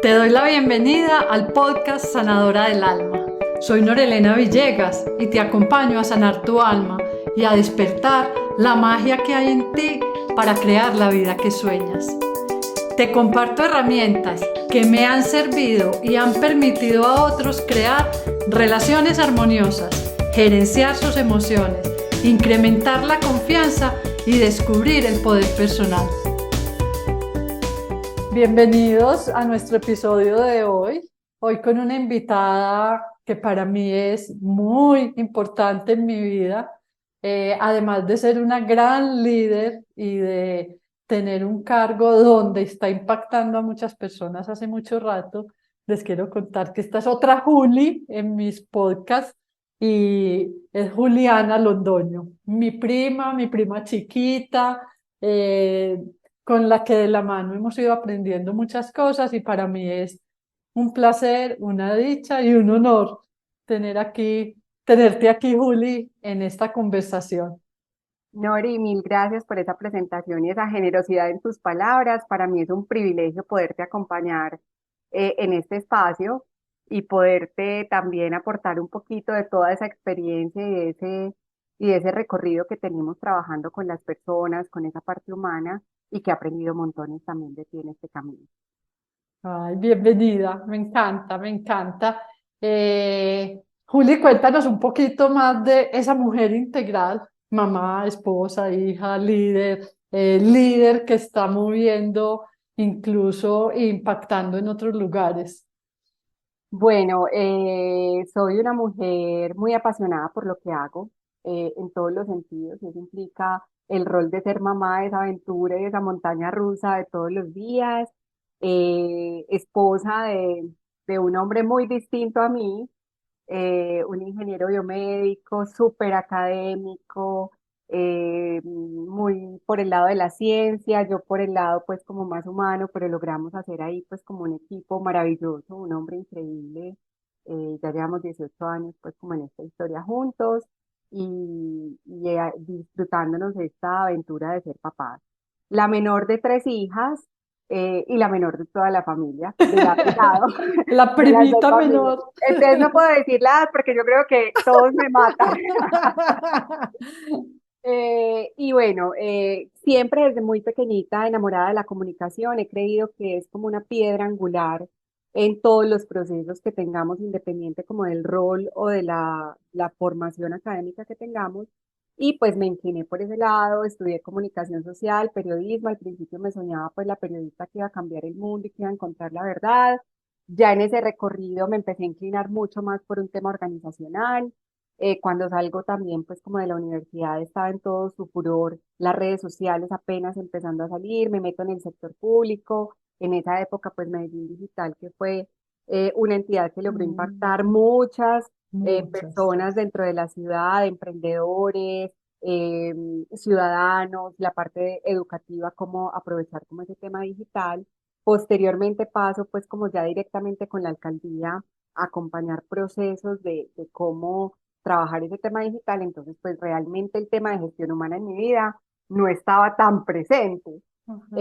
Te doy la bienvenida al podcast Sanadora del Alma. Soy Norelena Villegas y te acompaño a sanar tu alma y a despertar la magia que hay en ti para crear la vida que sueñas. Te comparto herramientas que me han servido y han permitido a otros crear relaciones armoniosas, gerenciar sus emociones, incrementar la confianza y descubrir el poder personal. Bienvenidos a nuestro episodio de hoy con una invitada que para mí es muy importante en mi vida, además de ser una gran líder y de tener un cargo donde está impactando a muchas personas hace mucho rato. Les quiero contar que esta es otra Juli en mis podcasts y es Juliana Londoño, mi prima chiquita, eh, con la que de la mano hemos ido aprendiendo muchas cosas y para mí es un placer, una dicha y un honor tenerte aquí, Juli, en esta conversación. Nori, mil gracias por esa presentación y esa generosidad en tus palabras. Para mí es un privilegio poderte acompañar en este espacio y poderte también aportar un poquito de toda esa experiencia y de ese recorrido que tenemos trabajando con las personas, con esa parte humana y que he aprendido montones también de ti en este camino. Ay, bienvenida, me encanta, me encanta. Juli, cuéntanos un poquito más de esa mujer integral, mamá, esposa, hija, líder que está moviendo, incluso impactando en otros lugares. Bueno, soy una mujer muy apasionada por lo que hago, en todos los sentidos. Eso implica el rol de ser mamá, esa aventura y esa montaña rusa de todos los días, esposa de un hombre muy distinto a mí, un ingeniero biomédico, súper académico, muy por el lado de la ciencia, yo por el lado pues como más humano, pero logramos hacer ahí pues como un equipo maravilloso, un hombre increíble. Ya llevamos 18 años pues como en esta historia juntos y disfrutándonos de esta aventura de ser papás. La menor de tres hijas y la menor de toda la familia, de lado, La de las dos primita familias. menor. Entonces no puedo decir la edad porque yo creo que todos me matan. Y bueno, siempre desde muy pequeñita enamorada de la comunicación, he creído que es como una piedra angular en todos los procesos que tengamos, independiente como del rol o de la formación académica que tengamos. Y pues me incliné por ese lado, estudié comunicación social, periodismo. Al principio me soñaba pues la periodista que iba a cambiar el mundo y que iba a encontrar la verdad. Ya en ese recorrido me empecé a inclinar mucho más por un tema organizacional. Cuando salgo también, pues como de la universidad, estaba en todo su furor, las redes sociales apenas empezando a salir, me meto en el sector público, en esa época, pues Medellín Digital, que fue una entidad que logró Mm, impactar muchas muchas. personas dentro de la ciudad, emprendedores, eh, ciudadanos, la parte educativa, cómo aprovechar como ese tema digital. Posteriormente paso, pues como ya directamente con la alcaldía, a acompañar procesos de cómo trabajar ese tema digital, entonces pues realmente el tema de gestión humana en mi vida no estaba tan presente. Ajá.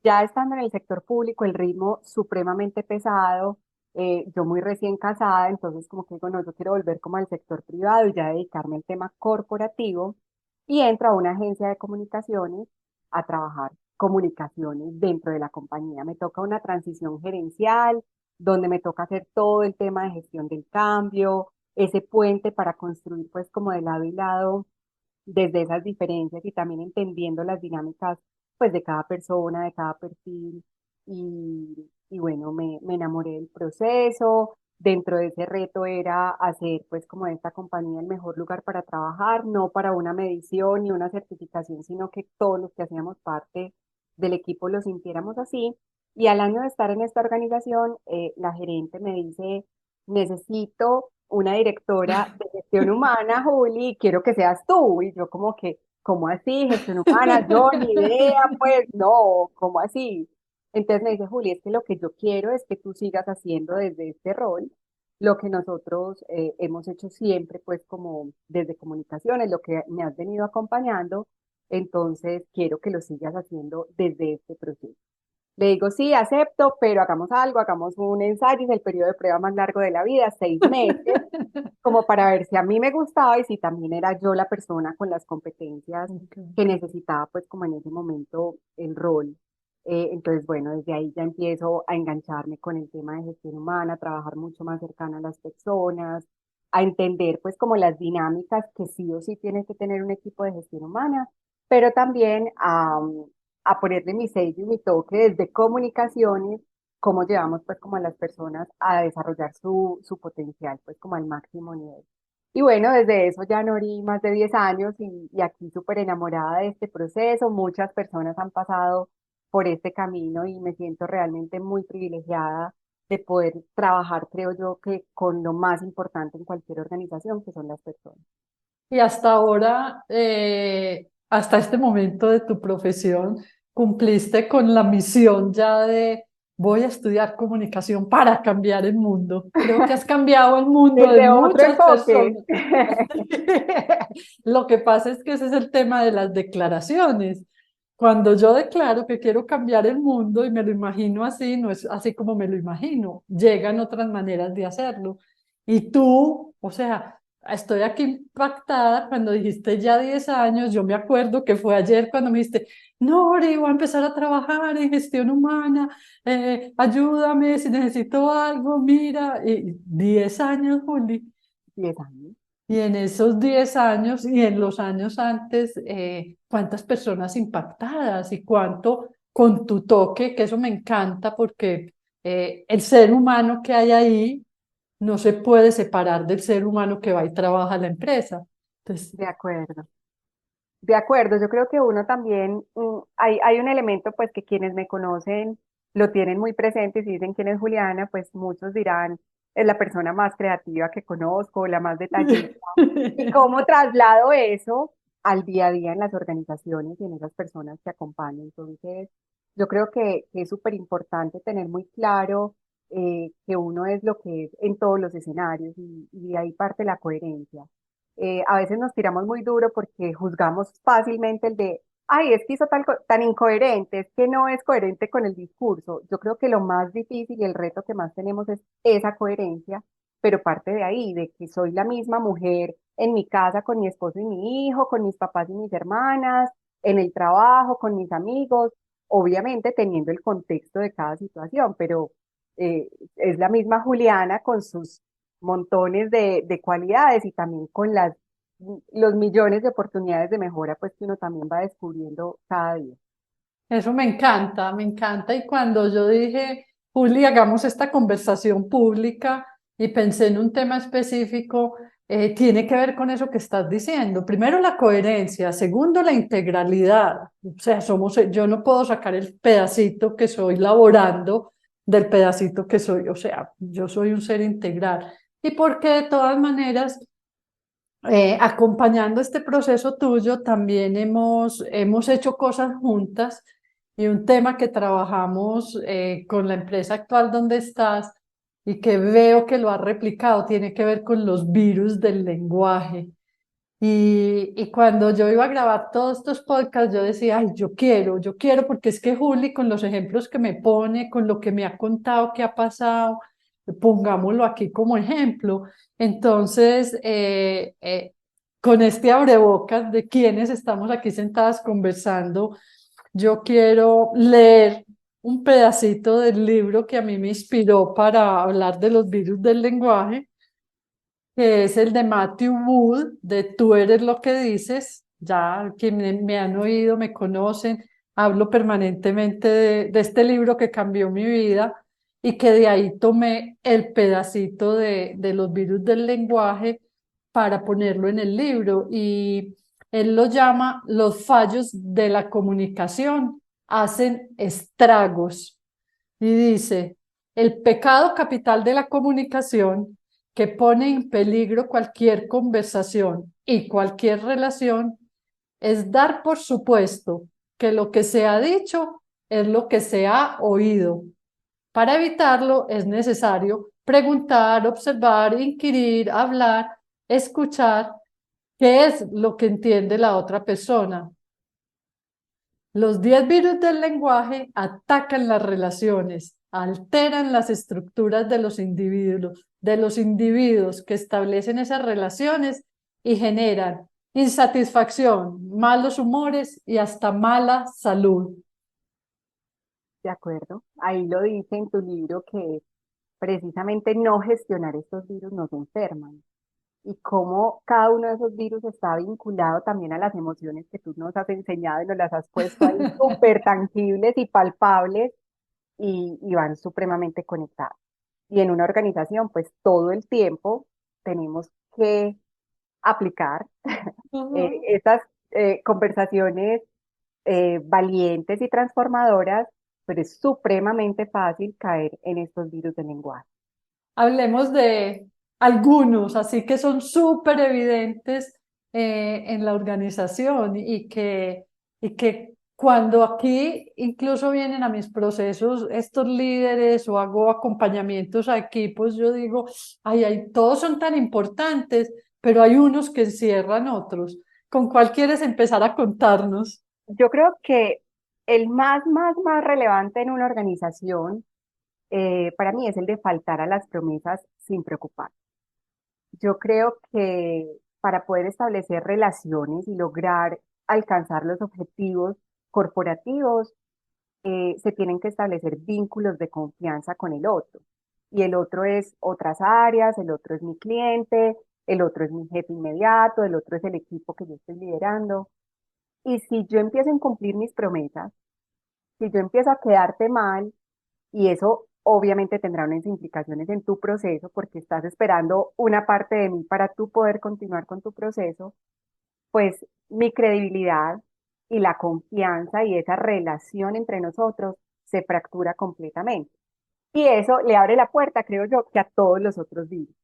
Ya estando en el sector público, el ritmo supremamente pesado, yo muy recién casada, entonces como que digo, no, yo quiero volver como al sector privado y ya dedicarme al tema corporativo y entro a una agencia de comunicaciones a trabajar comunicaciones dentro de la compañía. Me toca una transición gerencial, donde me toca hacer todo el tema de gestión del cambio, ese puente para construir pues como de lado y lado desde esas diferencias y también entendiendo las dinámicas pues de cada persona, de cada perfil y bueno, me enamoré del proceso. Dentro de ese reto era hacer pues como de esta compañía el mejor lugar para trabajar, no para una medición ni una certificación, sino que todos los que hacíamos parte del equipo lo sintiéramos así. Y al año de estar en esta organización, la gerente me dice, necesito una directora de gestión humana, Juli, y quiero que seas tú. Y yo como que, ¿cómo así? Gestión humana, yo ni idea, pues no, ¿cómo así? Entonces me dice, Juli, es que lo que yo quiero es que tú sigas haciendo desde este rol lo que nosotros hemos hecho siempre, pues como desde comunicaciones, lo que me has venido acompañando, entonces quiero que lo sigas haciendo desde este proceso. Le digo, sí, acepto, pero hagamos algo, hagamos un ensayo, es el periodo de prueba más largo de la vida, 6 meses, como para ver si a mí me gustaba y si también era yo la persona con las competencias Ok. que necesitaba, pues como en ese momento el rol. Entonces, bueno, desde ahí ya empiezo a engancharme con el tema de gestión humana, a trabajar mucho más cercano a las personas, a entender pues como las dinámicas que sí o sí tiene que tener un equipo de gestión humana, pero también a ponerle mi sello y mi toque desde comunicaciones, cómo llevamos pues como a las personas a desarrollar su potencial pues como al máximo nivel. Y bueno, desde eso ya Nori más de 10 años y aquí súper enamorada de este proceso. Muchas personas han pasado por este camino y me siento realmente muy privilegiada de poder trabajar, creo yo, que con lo más importante en cualquier organización, que son las personas. Y hasta ahora, hasta este momento de tu profesión, cumpliste con la misión ya de voy a estudiar comunicación para cambiar el mundo. Creo que has cambiado el mundo de Desde otro muchas enfoque. personas. Lo que pasa es que ese es el tema de las declaraciones. Cuando yo declaro que quiero cambiar el mundo y me lo imagino así, no es así como me lo imagino, llegan otras maneras de hacerlo. Y tú, o sea, estoy aquí impactada cuando dijiste ya 10 años, yo me acuerdo que fue ayer cuando me dijiste, Nori, voy a empezar a trabajar en gestión humana, ayúdame si necesito algo, mira, y 10 años, Juli. 10 años. Y en esos 10 años y en los años antes, ¿cuántas personas impactadas y cuánto con tu toque, que eso me encanta porque el ser humano que hay ahí no se puede separar del ser humano que va y trabaja en la empresa. Entonces, De acuerdo. De acuerdo, yo creo que uno también, hay un elemento pues que quienes me conocen lo tienen muy presente y si dicen quién es Juliana, pues muchos dirán, es la persona más creativa que conozco, la más detallista. ¿Y cómo traslado eso al día a día en las organizaciones y en esas personas que acompañan? Entonces, yo creo que es súper importante tener muy claro que uno es lo que es en todos los escenarios y de ahí parte la coherencia. A veces nos tiramos muy duro porque juzgamos fácilmente el de, ay, es que hizo tan incoherente, es que no es coherente con el discurso. Yo creo que lo más difícil y el reto que más tenemos es esa coherencia, pero parte de ahí, de que soy la misma mujer en mi casa con mi esposo y mi hijo, con mis papás y mis hermanas, en el trabajo, con mis amigos, obviamente teniendo el contexto de cada situación, pero eh, es la misma Juliana con sus montones de cualidades y también con los millones de oportunidades de mejora pues que uno también va descubriendo cada día. eso me encanta, me encanta. Y cuando yo dije, Juli, hagamos esta conversación pública y pensé en un tema específico, tiene que ver con eso que estás diciendo. Primero, la coherencia. Segundo, la integralidad. O sea, yo no puedo sacar el pedacito que soy laborando del pedacito que soy. O sea, yo soy un ser integral. Y porque de todas maneras acompañando este proceso tuyo, también hemos hecho cosas juntas y un tema que trabajamos con la empresa actual donde estás y que veo que lo has replicado tiene que ver con los virus del lenguaje. Y cuando yo iba a grabar todos estos podcasts, yo decía, ay, yo quiero, porque es que Juli, con los ejemplos que me pone, con lo que me ha contado que ha pasado, pongámoslo aquí como ejemplo. Entonces, con este abrebocas de quienes estamos aquí sentadas conversando, yo quiero leer un pedacito del libro que a mí me inspiró para hablar de los virus del lenguaje, que es el de Matthew Wood, de Tú eres lo que dices. Ya quienes me han oído, me conocen, hablo permanentemente de este libro que cambió mi vida y que de ahí tomé el pedacito de los virus del lenguaje para ponerlo en el libro. Y él lo llama los fallos de la comunicación, hacen estragos. Y dice, el pecado capital de la comunicación que pone en peligro cualquier conversación y cualquier relación es dar por supuesto que lo que se ha dicho es lo que se ha oído. Para evitarlo es necesario preguntar, observar, inquirir, hablar, escuchar qué es lo que entiende la otra persona. Los 10 virus del lenguaje atacan las relaciones, alteran las estructuras de los individuos que establecen esas relaciones y generan insatisfacción, malos humores y hasta mala salud. ¿De acuerdo? Ahí lo dice en tu libro que precisamente no gestionar estos virus nos enferman y cómo cada uno de esos virus está vinculado también a las emociones que tú nos has enseñado y nos las has puesto ahí súper tangibles y palpables y van supremamente conectados. Y en una organización, pues todo el tiempo tenemos que aplicar Ujú. estas conversaciones valientes y transformadoras, pero es supremamente fácil caer en estos virus del lenguaje. Hablemos de algunos, así que son súper evidentes en la organización y que cuando aquí incluso vienen a mis procesos estos líderes o hago acompañamientos a equipos, yo digo, ay, ay, todos son tan importantes, pero hay unos que encierran otros. ¿Con cuál quieres empezar a contarnos? Yo creo que el más relevante en una organización para mí es el de faltar a las promesas sin preocupar. Yo creo que para poder establecer relaciones y lograr alcanzar los objetivos corporativos, se tienen que establecer vínculos de confianza con el otro. Y el otro es otras áreas, el otro es mi cliente, el otro es mi jefe inmediato, el otro es el equipo que yo estoy liderando. Y si yo empiezo a incumplir mis promesas, si yo empiezo a quedarte mal, y eso obviamente tendrá unas implicaciones en tu proceso porque estás esperando una parte de mí para tú poder continuar con tu proceso, pues mi credibilidad y la confianza y esa relación entre nosotros se fractura completamente. Y eso le abre la puerta, creo yo, que a todos los otros virus.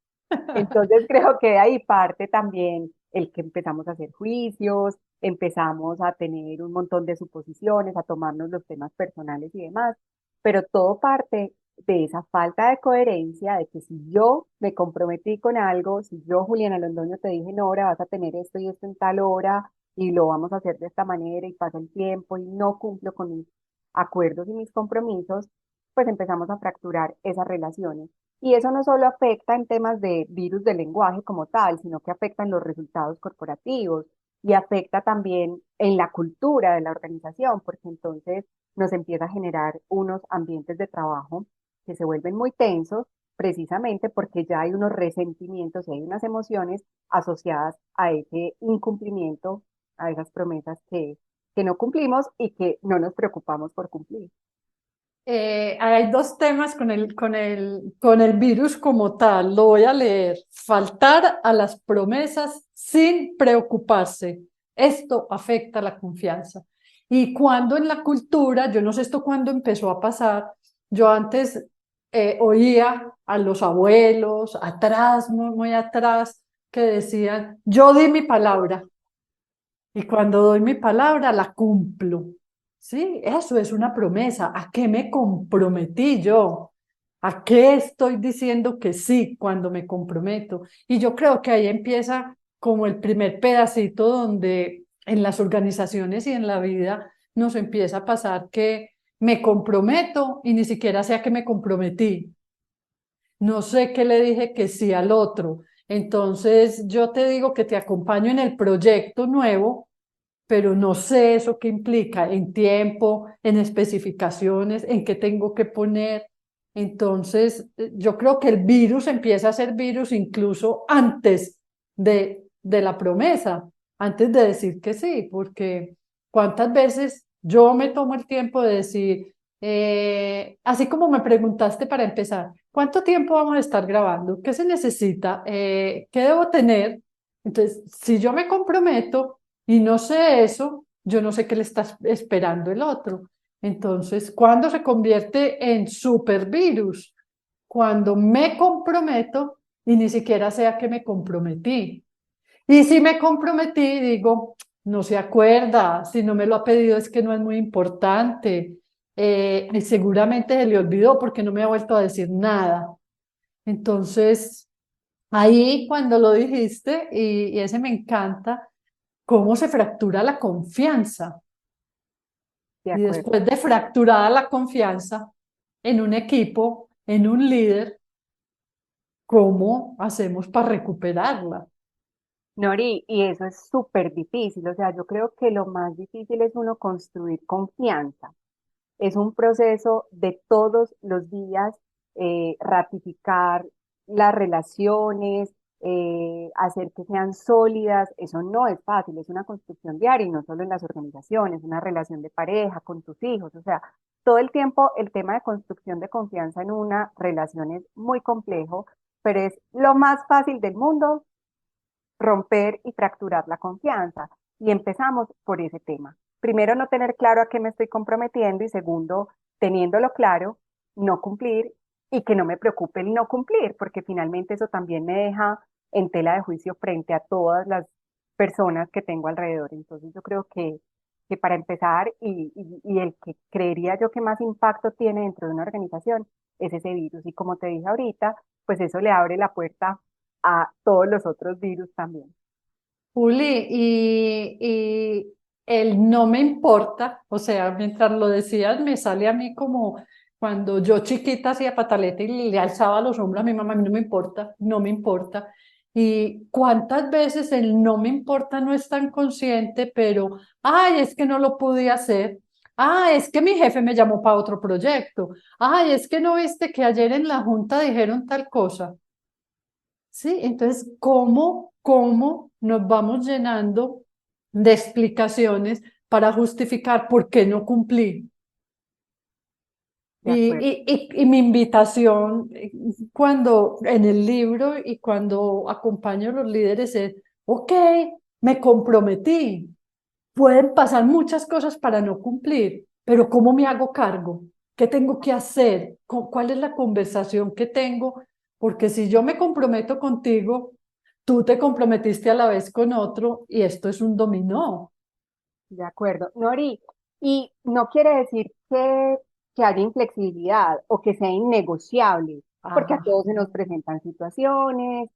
Entonces creo que de ahí parte también el que empezamos a hacer juicios, empezamos a tener un montón de suposiciones, a tomarnos los temas personales y demás, pero todo parte de esa falta de coherencia, de que si yo me comprometí con algo, si yo, Juliana Londoño, te dije, no, ahora vas a tener esto y esto en tal hora y lo vamos a hacer de esta manera y pasa el tiempo y no cumplo con mis acuerdos y mis compromisos, pues empezamos a fracturar esas relaciones. Y eso no solo afecta en temas de virus del lenguaje como tal, sino que afecta en los resultados corporativos y afecta también en la cultura de la organización, porque entonces nos empieza a generar unos ambientes de trabajo que se vuelven muy tensos precisamente porque ya hay unos resentimientos y hay unas emociones asociadas a ese incumplimiento, a esas promesas que no cumplimos y que no nos preocupamos por cumplir. Hay dos temas con el virus como tal. Lo voy a leer. Faltar a las promesas sin preocuparse. Esto afecta la confianza. Y cuando en la cultura, yo no sé esto cuándo empezó a pasar, yo antes oía a los abuelos, atrás, muy atrás, que decían, yo di mi palabra. Y cuando doy mi palabra, la cumplo. Sí, eso es una promesa. ¿A qué me comprometí yo? ¿A qué estoy diciendo que sí cuando me comprometo? Y yo creo que ahí empieza como el primer pedacito donde en las organizaciones y en la vida nos empieza a pasar que me comprometo y ni siquiera sé a qué me comprometí. No sé qué le dije que sí al otro. Entonces yo te digo que te acompaño en el proyecto nuevo, pero no sé eso qué implica en tiempo, en especificaciones, en qué tengo que poner. Entonces, yo creo que el virus empieza a ser virus incluso antes de la promesa, antes de decir que sí, porque cuántas veces yo me tomo el tiempo de decir, así como me preguntaste para empezar, ¿cuánto tiempo vamos a estar grabando? ¿Qué se necesita? ¿Qué debo tener? Entonces, si yo me comprometo, y no sé eso, yo no sé qué le está esperando el otro. Entonces, ¿cuándo se convierte en supervirus? Cuando me comprometo y ni siquiera sé a qué me comprometí. Y si me comprometí, digo, no se acuerda, si no me lo ha pedido es que no es muy importante. Y seguramente se le olvidó porque no me ha vuelto a decir nada. Entonces, ahí cuando lo dijiste, y ese me encanta, cómo se fractura la confianza. de Y acuerdo. después de fracturada la confianza en un equipo, en un líder, ¿cómo hacemos para recuperarla? Nori, y eso es súper difícil, o sea, yo creo que lo más difícil es uno construir confianza. Es un proceso de todos los días, ratificar las relaciones, hacer que sean sólidas. Eso no es fácil, es una construcción diaria y no solo en las organizaciones, una relación de pareja con tus hijos. O sea, todo el tiempo el tema de construcción de confianza en una relación es muy complejo, pero es lo más fácil del mundo romper y fracturar la confianza. Y empezamos por ese tema. Primero, no tener claro a qué me estoy comprometiendo y segundo, teniéndolo claro, no cumplir y que no me preocupe el no cumplir, porque finalmente eso también me deja en tela de juicio frente a todas las personas que tengo alrededor. Entonces yo creo que para empezar y el que creería yo que más impacto tiene dentro de una organización es ese virus. Y como te dije ahorita, pues eso le abre la puerta a todos los otros virus también. Juli, y el no me importa, o sea, mientras lo decías, me sale a mí como cuando yo chiquita hacía pataleta y le alzaba los hombros a mi mamá, a mí no me importa, no me importa. Y cuántas veces el no me importa no es tan consciente, pero, ay, es que no lo pude hacer. Ah, es que mi jefe me llamó para otro proyecto. Ay, es que no viste que ayer en la junta dijeron tal cosa. Sí, entonces, ¿cómo nos vamos llenando de explicaciones para justificar por qué no cumplí? De acuerdo. Y mi invitación cuando en el libro y cuando acompaño a los líderes es, ok, me comprometí, pueden pasar muchas cosas para no cumplir, pero ¿cómo me hago cargo? ¿Qué tengo que hacer? ¿Cuál es la conversación que tengo? Porque si yo me comprometo contigo, tú te comprometiste a la vez con otro y esto es un dominó. De acuerdo. Nori, y no quiere decir que haya inflexibilidad o que sea innegociable, porque a Ah, todos se nos presentan situaciones,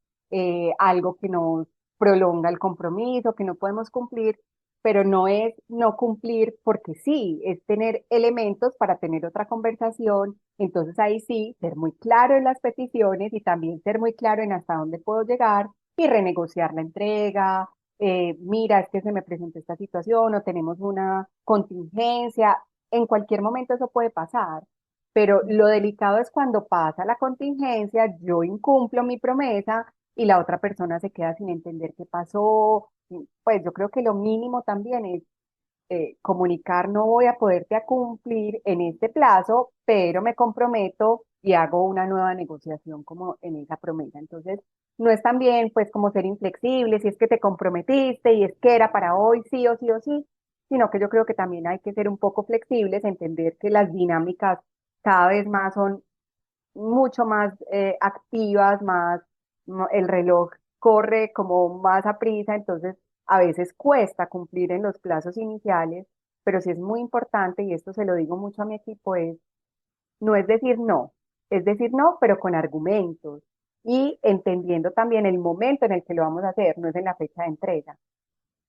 algo que nos prolonga el compromiso, que no podemos cumplir, pero no es no cumplir porque sí, es tener elementos para tener otra conversación. Entonces ahí sí, ser muy claro en las peticiones y también ser muy claro en hasta dónde puedo llegar y renegociar la entrega, mira, es que se me presentó esta situación o tenemos una contingencia, en cualquier momento eso puede pasar, pero lo delicado es cuando pasa la contingencia, yo incumplo mi promesa y la otra persona se queda sin entender qué pasó. Pues yo creo que lo mínimo también es comunicar, no voy a poderte a cumplir en este plazo, pero me comprometo y hago una nueva negociación como en esa promesa. Entonces, no es también pues como ser inflexible, si es que te comprometiste y es que era para hoy, sí o sí o sí, sino que yo creo que también hay que ser un poco flexibles, entender que las dinámicas cada vez más son mucho más activas, más, el reloj corre como más a prisa, entonces a veces cuesta cumplir en los plazos iniciales, pero sí es muy importante, y esto se lo digo mucho a mi equipo, es no es decir no, pero con argumentos y entendiendo también el momento en el que lo vamos a hacer, no es en la fecha de entrega.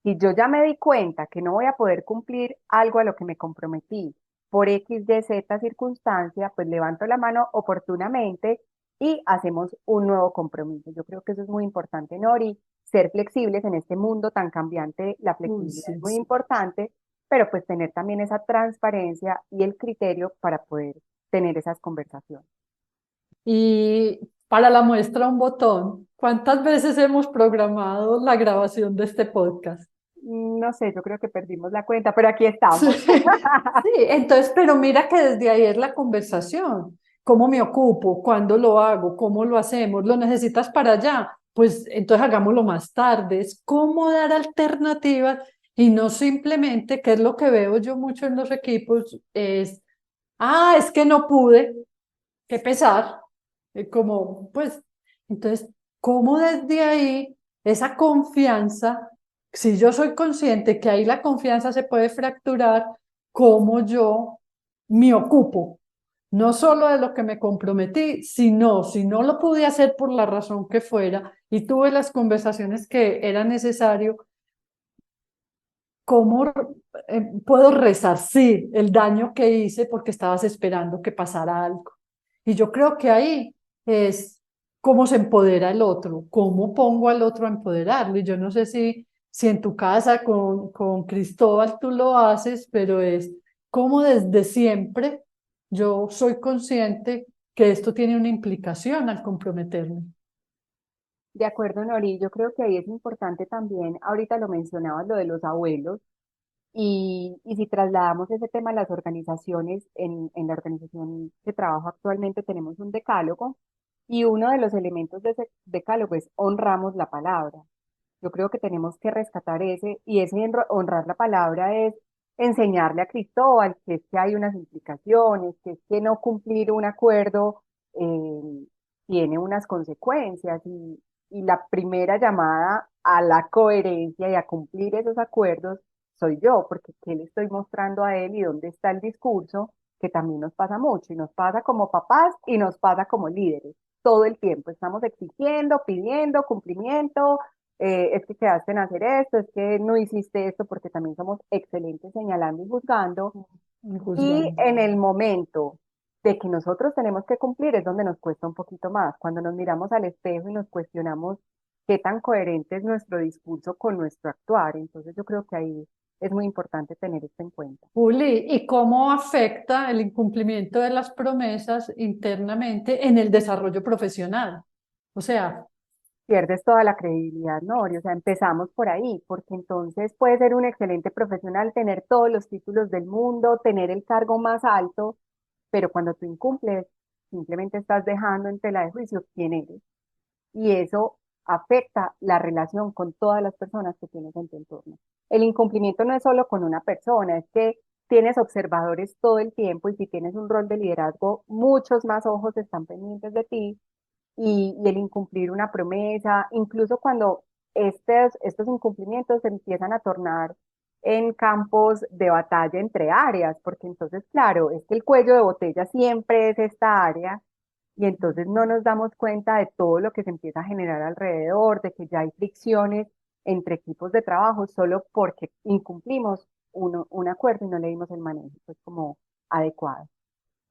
Si yo ya me di cuenta que no voy a poder cumplir algo a lo que me comprometí por X, Y, Z circunstancia, pues levanto la mano oportunamente y hacemos un nuevo compromiso. Yo creo que eso es muy importante, Nori, ser flexibles en este mundo tan cambiante. La uy, flexibilidad es sí. muy importante, pero pues tener también esa transparencia y el criterio para poder tener esas conversaciones. Y para la muestra un botón, ¿cuántas veces hemos programado la grabación de este podcast? No sé, yo creo que perdimos la cuenta, pero aquí Sí, estamos. sí, entonces, pero mira que desde ahí es la conversación. ¿Cómo me ocupo? ¿Cuándo lo hago? ¿Cómo lo hacemos? ¿Lo necesitas para allá? Pues entonces hagámoslo más tarde. Es cómo dar alternativas y no simplemente, que es lo que veo yo mucho en los equipos, es, es que no pude, qué pesar. Como, pues, entonces, ¿cómo desde ahí esa confianza, si yo soy consciente que ahí la confianza se puede fracturar, cómo yo me ocupo? No solo de lo que me comprometí, sino si no lo pude hacer por la razón que fuera y tuve las conversaciones que era necesario, ¿cómo puedo resarcir el daño que hice porque estabas esperando que pasara algo? Y yo creo que ahí es cómo se empodera el otro, cómo pongo al otro a empoderarlo. Y yo no sé si en tu casa con Cristóbal tú lo haces, pero es como desde siempre yo soy consciente que esto tiene una implicación al comprometerme. De acuerdo, Nori, yo creo que ahí es importante también, ahorita lo mencionabas, lo de los abuelos, y si trasladamos ese tema a las organizaciones, en la organización que trabajo actualmente tenemos un decálogo, y uno de los elementos de ese decálogo es honramos la palabra. Yo creo que tenemos que rescatar ese, y ese honrar la palabra es enseñarle a Cristóbal que es que hay unas implicaciones, que es que no cumplir un acuerdo tiene unas consecuencias, y la primera llamada a la coherencia y a cumplir esos acuerdos soy yo, porque ¿qué le estoy mostrando a él y dónde está el discurso? Que también nos pasa mucho, y nos pasa como papás y nos pasa como líderes. Todo el tiempo estamos exigiendo, pidiendo cumplimiento, es que quedaste en hacer esto, es que no hiciste esto, porque también somos excelentes señalando y juzgando. Y Juzgando. en el momento de que nosotros tenemos que cumplir es donde nos cuesta un poquito más, cuando nos miramos al espejo y nos cuestionamos qué tan coherente es nuestro discurso con nuestro actuar. Entonces yo creo que ahí es muy importante tener esto en cuenta. Juli, ¿y cómo afecta el incumplimiento de las promesas internamente en el desarrollo profesional? O sea, Pierdes toda la credibilidad, ¿no? Ori? O sea, empezamos por ahí, porque entonces puedes ser un excelente profesional, tener todos los títulos del mundo, tener el cargo más alto, pero cuando tú incumples, simplemente estás dejando en tela de juicio quién eres. Y eso afecta la relación con todas las personas que tienes en tu entorno. El incumplimiento no es solo con una persona, es que tienes observadores todo el tiempo, y si tienes un rol de liderazgo, muchos más ojos están pendientes de ti, y el incumplir una promesa, incluso cuando estos incumplimientos se empiezan a tornar en campos de batalla entre áreas, porque entonces, claro, es que el cuello de botella siempre es esta área, y entonces no nos damos cuenta de todo lo que se empieza a generar alrededor, de que ya hay fricciones entre equipos de trabajo solo porque incumplimos un acuerdo y no le dimos el manejo pues como adecuado.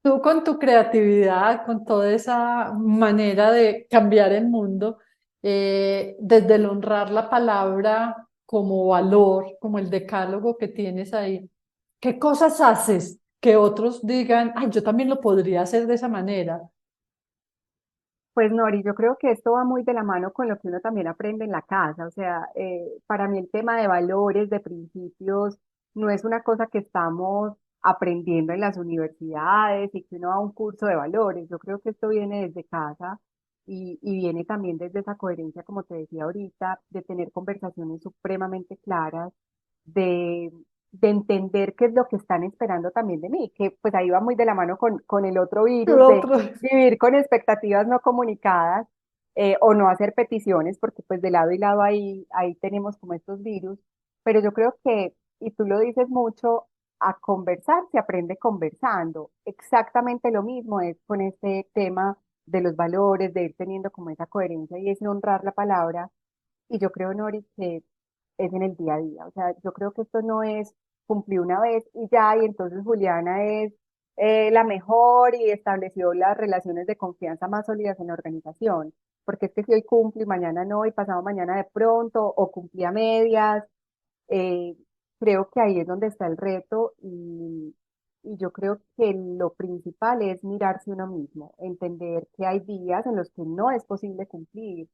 tú con tu creatividad, con toda esa manera de cambiar el mundo, desde el honrar la palabra como valor, como el decálogo que tienes ahí, ¿qué cosas haces que otros digan, ay, yo también lo podría hacer de esa manera? Pues Nori, yo creo que esto va muy de la mano con lo que uno también aprende en la casa. O sea, para mí el tema de valores, de principios, no es una cosa que estamos aprendiendo en las universidades y que uno va a un curso de valores. Yo creo que esto viene desde casa, y viene también desde esa coherencia, como te decía ahorita, de tener conversaciones supremamente claras, de, de entender qué es lo que están esperando también de mí, que pues ahí va muy de la mano con el otro El virus de otro. vivir con expectativas no comunicadas, o no hacer peticiones, porque pues de lado y lado ahí tenemos como estos virus, pero yo creo que, y tú lo dices mucho, a conversar se aprende conversando. Exactamente lo mismo es con este tema de los valores, de ir teniendo como esa coherencia y ese honrar la palabra. Y yo creo, Nori, que es en el día a día. O sea, yo creo que esto no es cumplir una vez y ya, y entonces Juliana es la mejor y estableció las relaciones de confianza más sólidas en la organización. Porque es que si hoy cumple y mañana no, y pasado mañana de pronto, o cumplí a medias, eh, creo que ahí es donde está el reto, y yo creo que lo principal es mirarse uno mismo, entender que hay días en los que no es posible cumplir,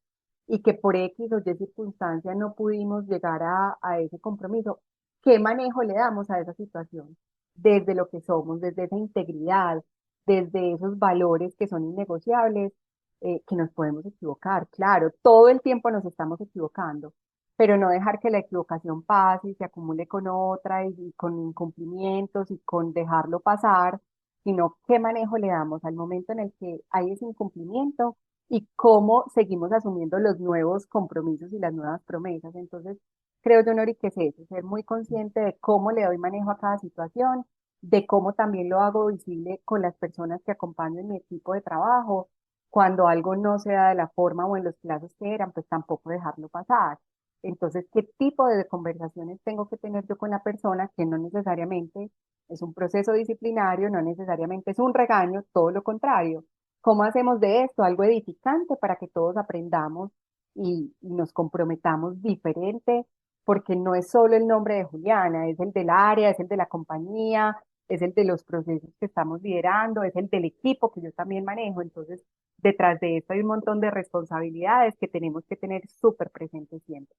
y que por X o Y circunstancia no pudimos llegar a ese compromiso. ¿Qué manejo le damos a esa situación? Desde lo que somos, desde esa integridad, desde esos valores que son innegociables, que nos podemos equivocar. Claro, todo el tiempo nos estamos equivocando, pero no dejar que la equivocación pase y se acumule con otra, y con incumplimientos y con dejarlo pasar, sino qué manejo le damos al momento en el que hay ese incumplimiento, y cómo seguimos asumiendo los nuevos compromisos y las nuevas promesas. Entonces, creo yo, Nori, que es eso, ser muy consciente de cómo le doy manejo a cada situación, de cómo también lo hago visible con las personas que acompaño en mi equipo de trabajo. Cuando algo no se da de la forma o en los plazos que eran, pues tampoco dejarlo pasar. Entonces, ¿qué tipo de conversaciones tengo que tener yo con la persona que no necesariamente es un proceso disciplinario, no necesariamente es un regaño, todo lo contrario? ¿Cómo hacemos de esto algo edificante para que todos aprendamos y nos comprometamos diferente? Porque no es solo el nombre de Juliana, es el del área, es el de la compañía, es el de los procesos que estamos liderando, es el del equipo que yo también manejo. Entonces, detrás de esto hay un montón de responsabilidades que tenemos que tener súper presentes siempre.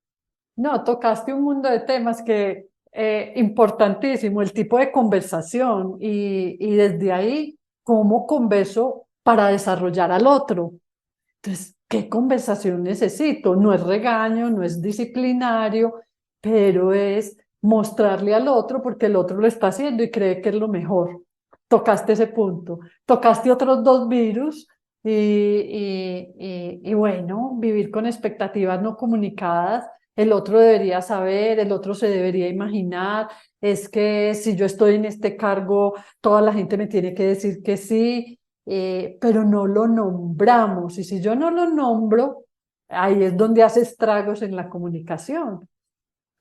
No, tocaste un mundo de temas que importantísimo, el tipo de conversación y desde ahí, cómo converso para desarrollar al otro. Entonces, ¿qué conversación necesito? No es regaño, no es disciplinario, pero es mostrarle al otro porque el otro lo está haciendo y cree que es lo mejor. Tocaste ese punto. Tocaste otros dos virus y bueno, vivir con expectativas no comunicadas. El otro debería saber, el otro se debería imaginar. Es que si yo estoy en este cargo, toda la gente me tiene que decir que sí, pero no lo nombramos. Y si yo no lo nombro, ahí es donde hace estragos en la comunicación.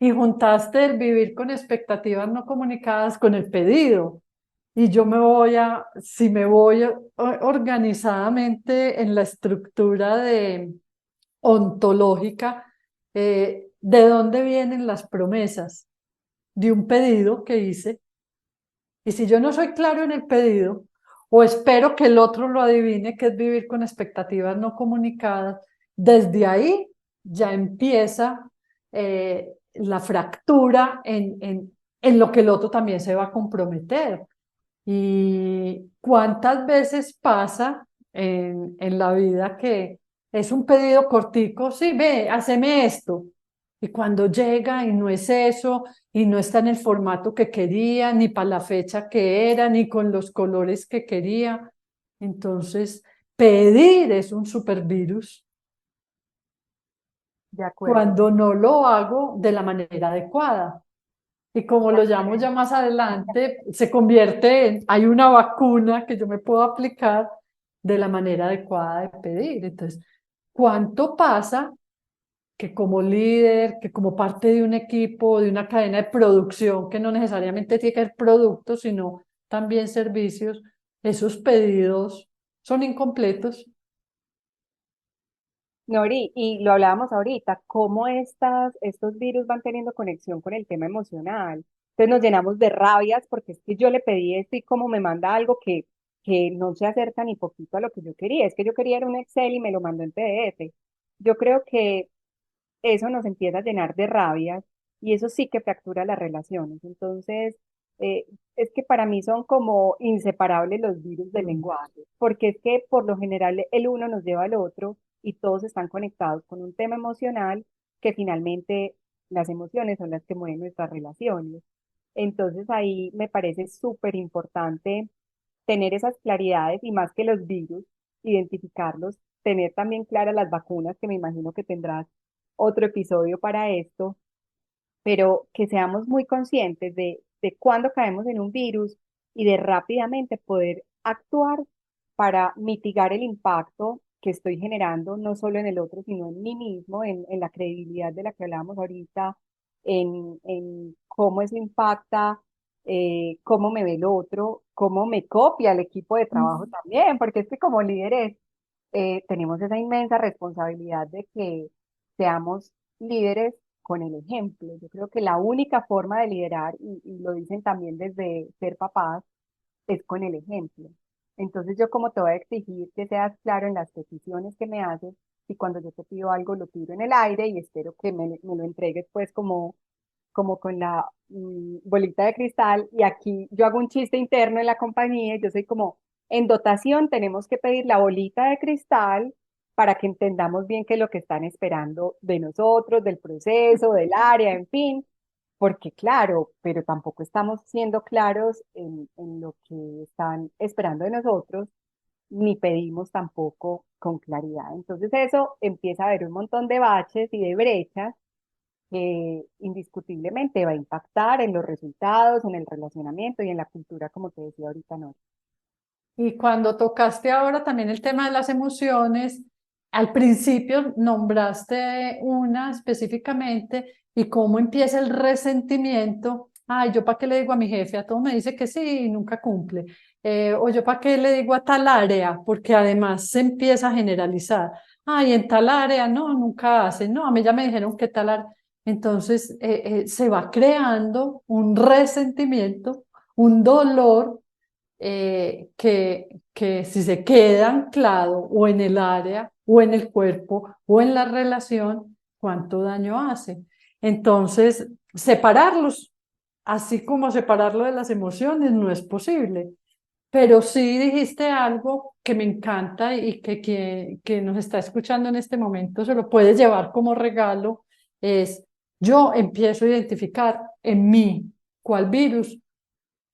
Y juntaste el vivir con expectativas no comunicadas con el pedido. Y yo me voy a, si me voy organizadamente en la estructura de ontológica, ¿de dónde vienen las promesas? De un pedido que hice. Y si yo no soy claro en el pedido, o espero que el otro lo adivine, que es vivir con expectativas no comunicadas, desde ahí ya empieza la fractura en lo que el otro también se va a comprometer. ¿Y cuántas veces pasa en la vida que es un pedido cortico? Sí, ve, haceme esto. Y cuando llega y no es eso, y no está en el formato que quería, ni para la fecha que era, ni con los colores que quería. Entonces, pedir es un supervirus De acuerdo, cuando no lo hago de la manera adecuada. Y como de lo llamo acuerdo. ya más adelante, se convierte en, hay una vacuna que yo me puedo aplicar de la manera adecuada de pedir. Entonces, ¿cuánto pasa que como líder, que como parte de un equipo, de una cadena de producción, que no necesariamente tiene que ser productos, sino también servicios, esos pedidos son incompletos? Nori, y lo hablábamos ahorita, cómo estos virus van teniendo conexión con el tema emocional. Entonces nos llenamos de rabias porque es que yo le pedí esto y como me manda algo que no se acerca ni poquito a lo que yo quería. Es que yo quería era un Excel y me lo mandó en PDF. Yo creo que eso nos empieza a llenar de rabias y eso sí que fractura las relaciones. Entonces, eh, es que para mí son como inseparables los virus del Mm. lenguaje, porque es que por lo general el uno nos lleva al otro y todos están conectados con un tema emocional que finalmente las emociones son las que mueven nuestras relaciones. Entonces ahí me parece súper importante tener esas claridades y más que los virus, identificarlos, tener también claras las vacunas, que me imagino que tendrás otro episodio para esto, pero que seamos muy conscientes de cuándo caemos en un virus y de rápidamente poder actuar para mitigar el impacto que estoy generando, no solo en el otro, sino en mí mismo, en la credibilidad de la que hablábamos ahorita, en cómo eso impacta, cómo me ve el otro, cómo me copia el equipo de trabajo Mm. también, porque es que como líderes tenemos esa inmensa responsabilidad de que seamos líderes con el ejemplo. Yo creo que la única forma de liderar, y lo dicen también desde ser papás, es con el ejemplo. Entonces yo como te voy a exigir que seas claro en las peticiones que me haces y cuando yo te pido algo lo tiro en el aire y espero que me lo entregues pues como con la bolita de cristal y aquí yo hago un chiste interno en la compañía y yo soy como, en dotación tenemos que pedir la bolita de cristal para que entendamos bien qué es lo que están esperando de nosotros, del proceso, del área, en fin, porque claro, pero tampoco estamos siendo claros en lo que están esperando de nosotros, ni pedimos tampoco con claridad. Entonces eso empieza a haber un montón de baches y de brechas que indiscutiblemente va a impactar en los resultados, en el relacionamiento y en la cultura, como te decía ahorita, ¿no? Y cuando tocaste ahora también el tema de las emociones, al principio nombraste una específicamente y cómo empieza el resentimiento. Ay, yo para qué le digo a mi jefe, a todo me dice que sí y nunca cumple. O yo para qué le digo a tal área, porque además se empieza a generalizar. Ay, en tal área, no, nunca hace. No, a mí ya me dijeron que tal área. Entonces se va creando un resentimiento, un dolor que si se queda anclado o en el área o en el cuerpo o en la relación, ¿cuánto daño hace? Entonces, separarlos, así como separarlo de las emociones, no es posible. Pero sí dijiste algo que me encanta y que nos está escuchando en este momento se lo puede llevar como regalo, es yo empiezo a identificar en mí cuál virus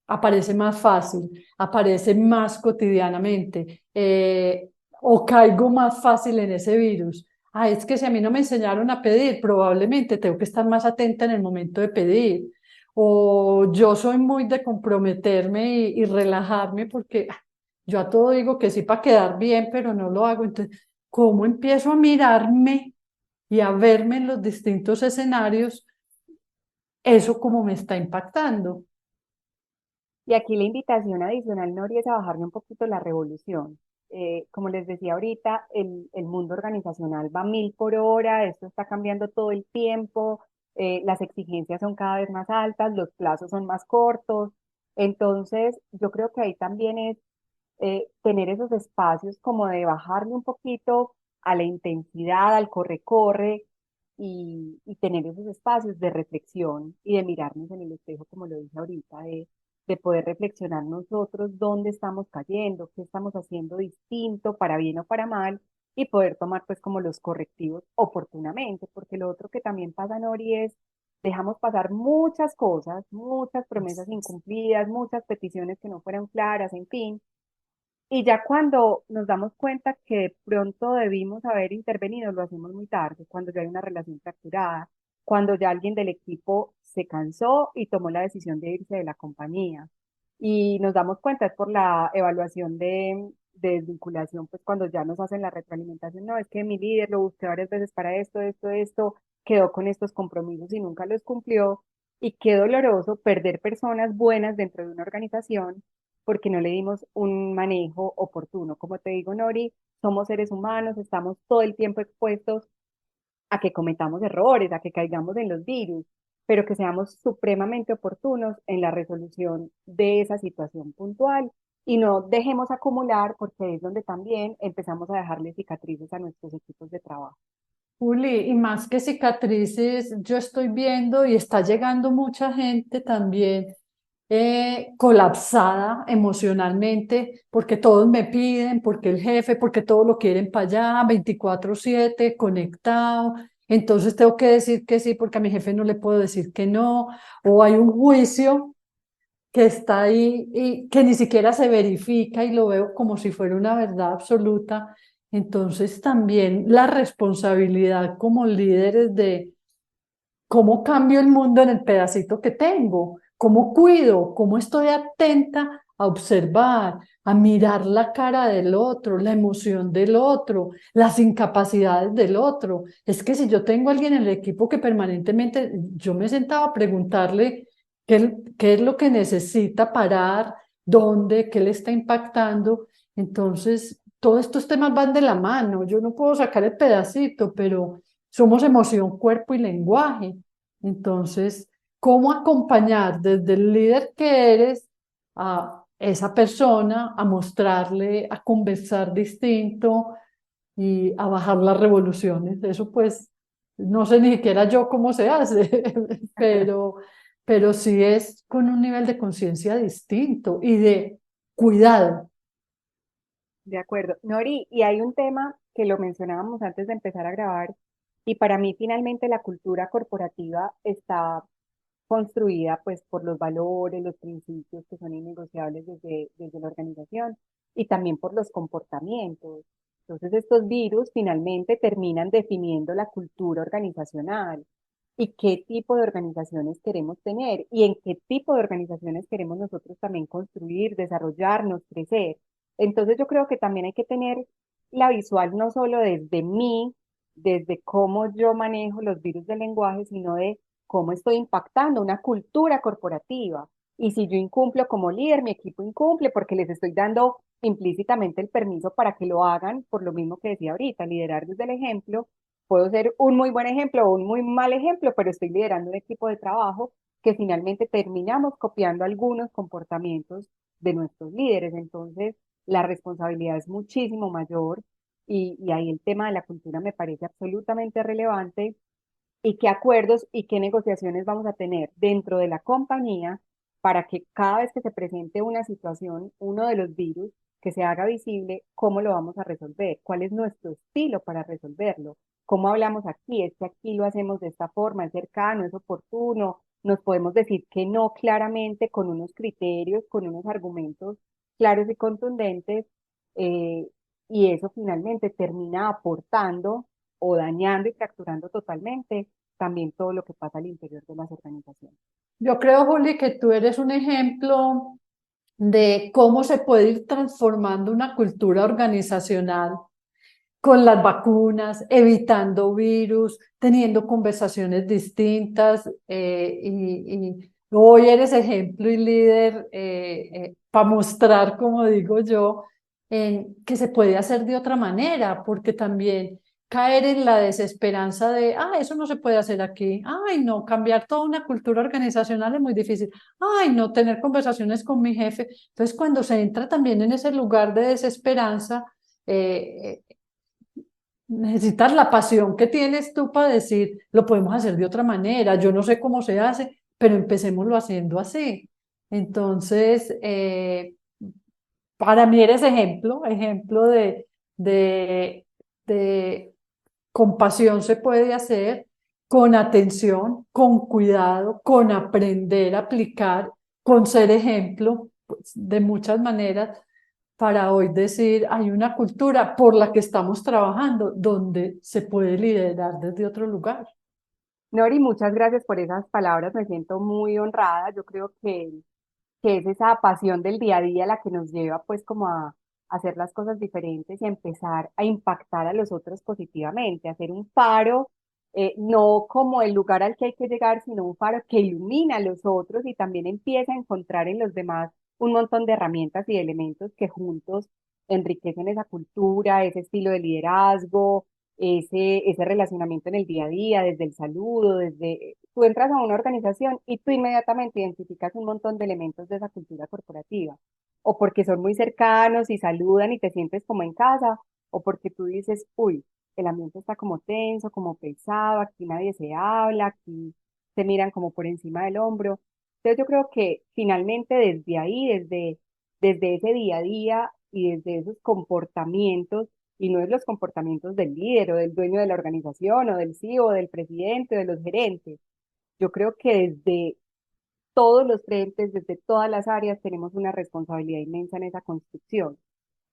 aparece más fácil, aparece más cotidianamente, o caigo más fácil en ese virus. Ah, es que si a mí no me enseñaron a pedir, probablemente tengo que estar más atenta en el momento de pedir. O yo soy muy de comprometerme y relajarme porque yo a todo digo que sí para quedar bien, pero no lo hago. Entonces, ¿cómo empiezo a mirarme y a verme en los distintos escenarios? Eso como me está impactando. Y aquí la invitación adicional, Nori, es a bajarle un poquito la revolución. Como les decía ahorita, el mundo organizacional va a 1000 por hora, esto está cambiando todo el tiempo, las exigencias son cada vez más altas, los plazos son más cortos. Entonces, yo creo que ahí también es tener esos espacios como de bajarle un poquito a la intensidad, al corre-corre y tener esos espacios de reflexión y de mirarnos en el espejo, como lo dije ahorita, de poder reflexionar nosotros dónde estamos cayendo, qué estamos haciendo distinto, para bien o para mal, y poder tomar pues como los correctivos oportunamente, porque lo otro que también pasa, Nori, es dejamos pasar muchas cosas, muchas promesas incumplidas, muchas peticiones que no fueron claras, en fin, y ya cuando nos damos cuenta que de pronto debimos haber intervenido, lo hacemos muy tarde, cuando ya hay una relación fracturada, cuando ya alguien del equipo se cansó y tomó la decisión de irse de la compañía. Y nos damos cuenta es por la evaluación de desvinculación, pues cuando ya nos hacen la retroalimentación, no, es que mi líder lo busqué varias veces para esto, quedó con estos compromisos y nunca los cumplió. Y qué doloroso perder personas buenas dentro de una organización porque no le dimos un manejo oportuno. Como te digo, Nori, somos seres humanos, estamos todo el tiempo expuestos a que cometamos errores, a que caigamos en los virus, pero que seamos supremamente oportunos en la resolución de esa situación puntual y no dejemos acumular, porque es donde también empezamos a dejarle cicatrices a nuestros equipos de trabajo. Juli, y más que cicatrices, yo estoy viendo y está llegando mucha gente también colapsada emocionalmente, porque todos me piden, porque el jefe, porque todos lo quieren para allá, 24/7 conectado. Entonces tengo que decir que sí, porque a mi jefe no le puedo decir que no, o hay un juicio que está ahí y que ni siquiera se verifica y lo veo como si fuera una verdad absoluta. Entonces también la responsabilidad como líderes de cómo cambio el mundo en el pedacito que tengo, cómo cuido, cómo estoy atenta a observar, a mirar la cara del otro, la emoción del otro, las incapacidades del otro. Es que si yo tengo a alguien en el equipo que permanentemente, yo me sentaba a preguntarle qué es lo que necesita parar, dónde, qué le está impactando. Entonces, todos estos temas van de la mano. Yo no puedo sacar el pedacito, pero somos emoción, cuerpo y lenguaje. Entonces, ¿cómo acompañar desde el líder que eres a esa persona a mostrarle, a conversar distinto y a bajar las revoluciones? Eso pues, no sé ni siquiera yo cómo se hace, pero, pero sí es con un nivel de conciencia distinto y de cuidado. De acuerdo. Nori, y hay un tema que lo mencionábamos antes de empezar a grabar, y para mí finalmente la cultura corporativa está construida pues por los valores, los principios que son innegociables desde la organización y también por los comportamientos. Entonces estos virus finalmente terminan definiendo la cultura organizacional y qué tipo de organizaciones queremos tener y en qué tipo de organizaciones queremos nosotros también construir, desarrollarnos, crecer. Entonces yo creo que también hay que tener la visual no solo desde mí, desde cómo yo manejo los virus del lenguaje, sino de cómo estoy impactando una cultura corporativa. Y si yo incumplo como líder, mi equipo incumple porque les estoy dando implícitamente el permiso para que lo hagan, por lo mismo que decía ahorita, liderar desde el ejemplo. Puedo ser un muy buen ejemplo o un muy mal ejemplo, pero estoy liderando un equipo de trabajo que finalmente terminamos copiando algunos comportamientos de nuestros líderes. Entonces, la responsabilidad es muchísimo mayor y ahí el tema de la cultura me parece absolutamente relevante y qué acuerdos y qué negociaciones vamos a tener dentro de la compañía para que cada vez que se presente una situación, uno de los virus, que se haga visible, cómo lo vamos a resolver, cuál es nuestro estilo para resolverlo, cómo hablamos aquí, es que aquí lo hacemos de esta forma, es cercano, es oportuno, nos podemos decir que no claramente con unos criterios, con unos argumentos claros y contundentes, eh, y eso finalmente termina aportando o dañando y fracturando totalmente también todo lo que pasa al interior de las organizaciones. Yo creo, Juli, que tú eres un ejemplo de cómo se puede ir transformando una cultura organizacional con las vacunas, evitando virus, teniendo conversaciones distintas. Y hoy eres ejemplo y líder para mostrar, como digo yo, en que se puede hacer de otra manera, porque también caer en la desesperanza de, eso no se puede hacer aquí, ay, no, cambiar toda una cultura organizacional es muy difícil, ay, no, tener conversaciones con mi jefe. Entonces, cuando se entra también en ese lugar de desesperanza, eh, necesitas la pasión que tienes tú para decir, lo podemos hacer de otra manera, yo no sé cómo se hace, pero empecémoslo haciendo así. Entonces, para mí eres ejemplo de, de compasión se puede hacer con atención, con cuidado, con aprender a aplicar, con ser ejemplo, pues, de muchas maneras para hoy decir, hay una cultura por la que estamos trabajando donde se puede liderar desde otro lugar. Nori, muchas gracias por esas palabras, me siento muy honrada. Yo creo que es esa pasión del día a día la que nos lleva pues como a hacer las cosas diferentes y a empezar a impactar a los otros positivamente, a hacer un faro, no como el lugar al que hay que llegar, sino un faro que ilumina a los otros y también empieza a encontrar en los demás un montón de herramientas y de elementos que juntos enriquecen esa cultura, ese estilo de liderazgo, ese relacionamiento en el día a día, desde el saludo, desde tú entras a una organización y tú inmediatamente identificas un montón de elementos de esa cultura corporativa, o porque son muy cercanos y saludan y te sientes como en casa, o porque tú dices, uy, el ambiente está como tenso, como pesado, aquí nadie se habla, aquí se miran como por encima del hombro. Entonces yo creo que finalmente desde ahí, desde ese día a día y desde esos comportamientos, y no es los comportamientos del líder o del dueño de la organización o del CEO o del presidente o de los gerentes. Yo creo que desde todos los frentes, desde todas las áreas, tenemos una responsabilidad inmensa en esa construcción.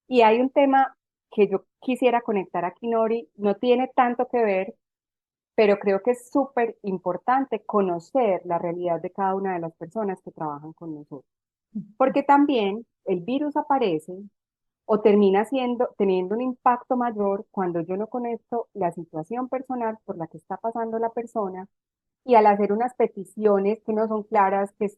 Y hay un tema que yo quisiera conectar aquí, Nori, no tiene tanto que ver, pero creo que es súper importante conocer la realidad de cada una de las personas que trabajan con nosotros. Porque también el virus aparece o termina teniendo un impacto mayor cuando yo no conecto la situación personal por la que está pasando la persona y al hacer unas peticiones que no son claras, que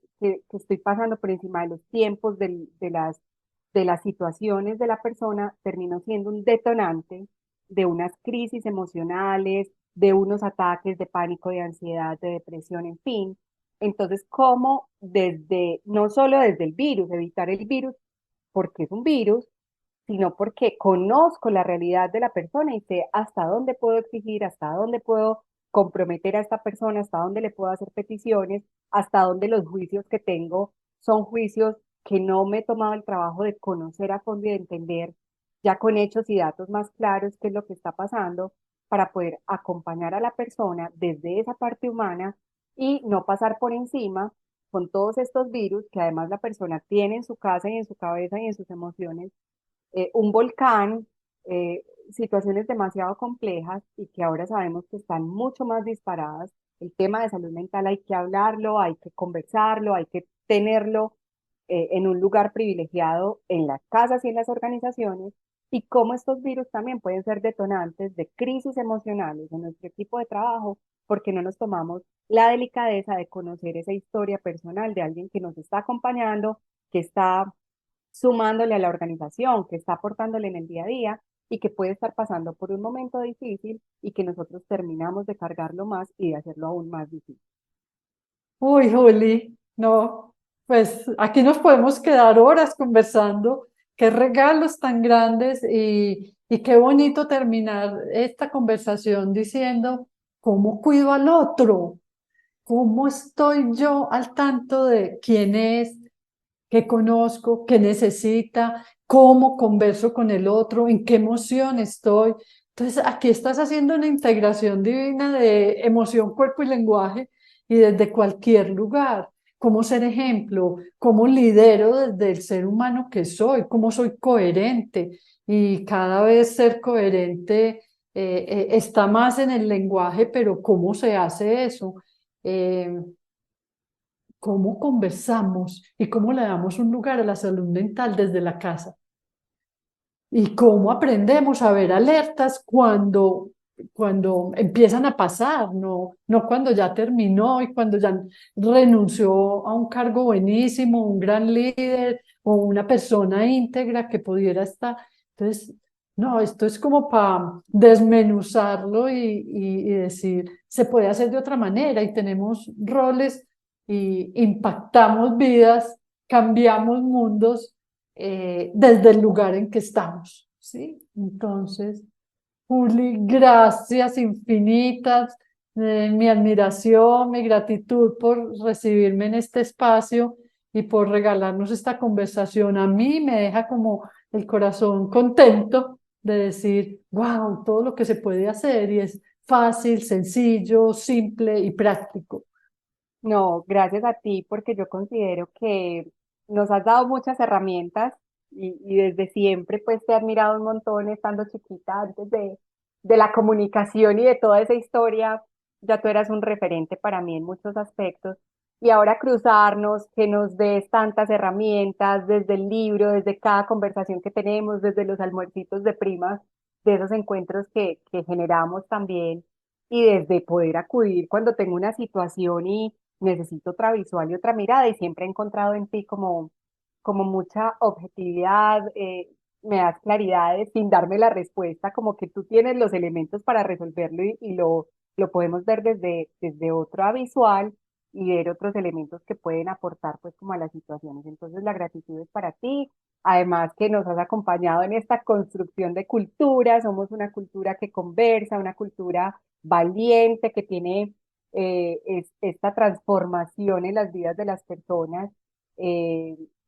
estoy pasando por encima de los tiempos de las situaciones de la persona, termino siendo un detonante de unas crisis emocionales, de unos ataques de pánico, de ansiedad, de depresión, en fin. Entonces, ¿cómo desde, no solo desde el virus, evitar el virus, porque es un virus, sino porque conozco la realidad de la persona y sé hasta dónde puedo exigir, hasta dónde puedo comprometer a esta persona, hasta dónde le puedo hacer peticiones, hasta dónde los juicios que tengo son juicios que no me he tomado el trabajo de conocer a fondo y de entender ya con hechos y datos más claros qué es lo que está pasando para poder acompañar a la persona desde esa parte humana y no pasar por encima con todos estos virus que además la persona tiene en su casa y en su cabeza y en sus emociones, un volcán, situaciones demasiado complejas y que ahora sabemos que están mucho más disparadas. El tema de salud mental hay que hablarlo, hay que conversarlo, hay que tenerlo en un lugar privilegiado en las casas y en las organizaciones y cómo estos virus también pueden ser detonantes de crisis emocionales en nuestro equipo de trabajo porque no nos tomamos la delicadeza de conocer esa historia personal de alguien que nos está acompañando, que está sumándole a la organización, que está aportándole en el día a día y que puede estar pasando por un momento difícil y que nosotros terminamos de cargarlo más y de hacerlo aún más difícil. Uy, Juli, no, pues aquí nos podemos quedar horas conversando. Qué regalos tan grandes y qué bonito terminar esta conversación diciendo cómo cuido al otro, cómo estoy yo al tanto de quién es, qué conozco, qué necesita, cómo converso con el otro, en qué emoción estoy. Entonces, aquí estás haciendo una integración divina de emoción, cuerpo y lenguaje y desde cualquier lugar. Cómo ser ejemplo, cómo lidero desde el ser humano que soy, cómo soy coherente y cada vez ser coherente está más en el lenguaje, pero ¿cómo se hace eso? Eh, cómo conversamos y cómo le damos un lugar a la salud mental desde la casa y cómo aprendemos a ver alertas cuando empiezan a pasar, no cuando ya terminó y cuando ya renunció a un cargo buenísimo, un gran líder o una persona íntegra que pudiera estar. Entonces, no, esto es como para desmenuzarlo y decir, se puede hacer de otra manera y tenemos roles y impactamos vidas, cambiamos mundos desde el lugar en que estamos, ¿sí? Entonces, Juli, gracias infinitas, mi admiración, mi gratitud por recibirme en este espacio y por regalarnos esta conversación. A mí me deja como el corazón contento de decir, wow, todo lo que se puede hacer y es fácil, sencillo, simple y práctico. No, gracias a ti porque yo considero que nos has dado muchas herramientas y desde siempre pues te he admirado un montón estando chiquita antes de la comunicación y de toda esa historia, ya tú eras un referente para mí en muchos aspectos y ahora cruzarnos, que nos des tantas herramientas desde el libro, desde cada conversación que tenemos, desde los almuercitos de primas, de esos encuentros que generamos también y desde poder acudir cuando tengo una situación y necesito otra visual y otra mirada y siempre he encontrado en ti como mucha objetividad, me das claridades sin darme la respuesta, como que tú tienes los elementos para resolverlo y lo podemos ver desde otra visual y ver otros elementos que pueden aportar pues como a las situaciones. Entonces la gratitud es para ti, además que nos has acompañado en esta construcción de cultura, somos una cultura que conversa, una cultura valiente, que tiene esta transformación en las vidas de las personas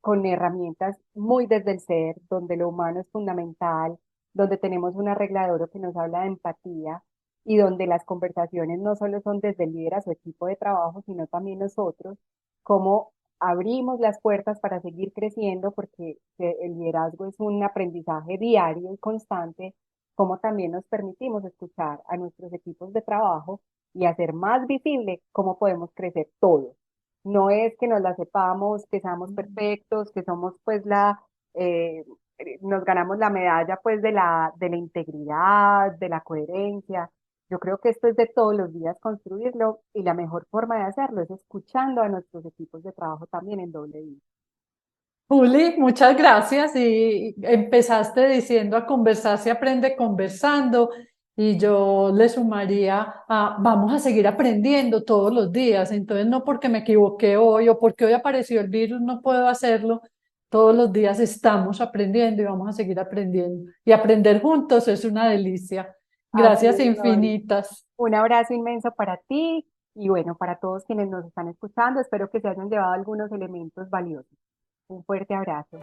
con herramientas muy desde el ser, donde lo humano es fundamental, donde tenemos un arreglador que nos habla de empatía y donde las conversaciones no solo son desde el líder a su equipo de trabajo, sino también nosotros, cómo abrimos las puertas para seguir creciendo, porque el liderazgo es un aprendizaje diario y constante, cómo también nos permitimos escuchar a nuestros equipos de trabajo y hacer más visible cómo podemos crecer todos. No es que nos la sepamos, que seamos perfectos, que somos pues eh, nos ganamos la medalla pues de la integridad, de la coherencia. Yo creo que esto es de todos los días construirlo y la mejor forma de hacerlo es escuchando a nuestros equipos de trabajo también en doble vía. Juli, muchas gracias. Y empezaste diciendo a conversar se aprende conversando y yo le sumaría a vamos a seguir aprendiendo todos los días. Entonces, no porque me equivoqué hoy o porque hoy apareció el virus, no puedo hacerlo. Todos los días estamos aprendiendo y vamos a seguir aprendiendo. Y aprender juntos es una delicia. Así Gracias es, Lore. infinitas. Un abrazo inmenso para ti y bueno, para todos quienes nos están escuchando. Espero que se hayan llevado algunos elementos valiosos. Un fuerte abrazo.